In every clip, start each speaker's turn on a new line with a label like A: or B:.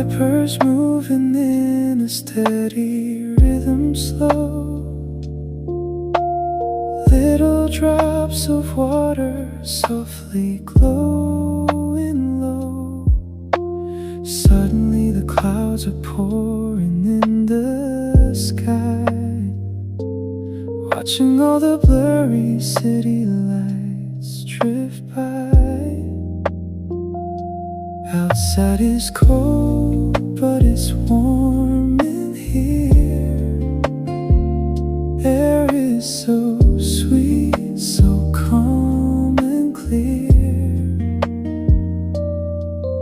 A: Wipers moving in a steady rhythm slow. Little drops of water softly glowing low. Suddenly the clouds are pouring in the sky, watching all the blurry city lights drift by. Outside is cold, but it's warm in here. Air is so sweet, so calm and clear.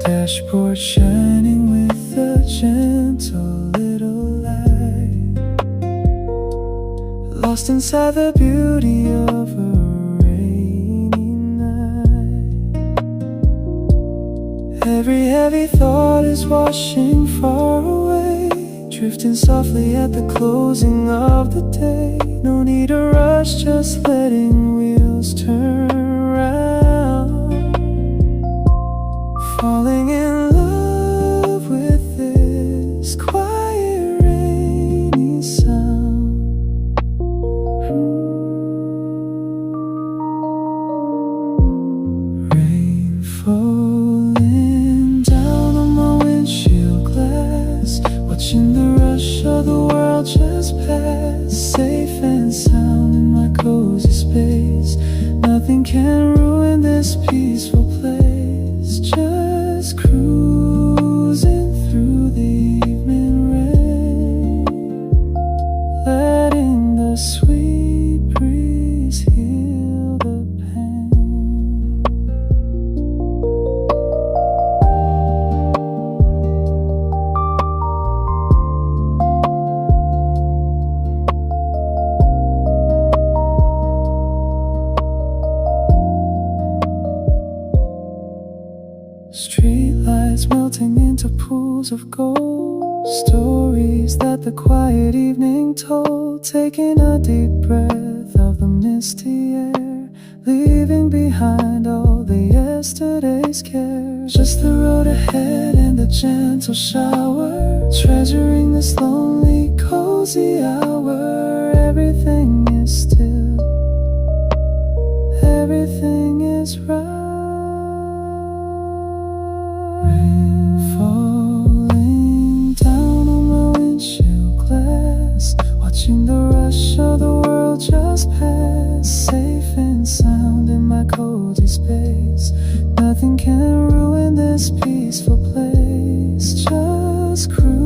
A: Dashboard shining with a gentle little light, lost inside the beauty of a rainy night. Every heavy thought is washing far away, drifting softly at the closing of the day. No need to rush, just letting wheels turn around. Falling in love with this quiet rainy sound. Rain falling down on my windshield glass, watching the rush of the world just pass. Safe and sound in my cozy space, nothing can ruin this peaceful place. Just cruising through the evening rain, letting the sweet breeze heal the pain. Streetlights melting into pools of gold, stories that the quiet evening told. Taking a deep breath of the misty air, leaving behind all the yesterday's cares. Just the road ahead and a gentle shower, treasuring this lonely, cozy hour. Everything is still, everything is right. Rain falling down on my windshield glass, watching the rush of the world just pass. Safe and sound in my cozy space, nothing can ruin this peaceful place. Just cruise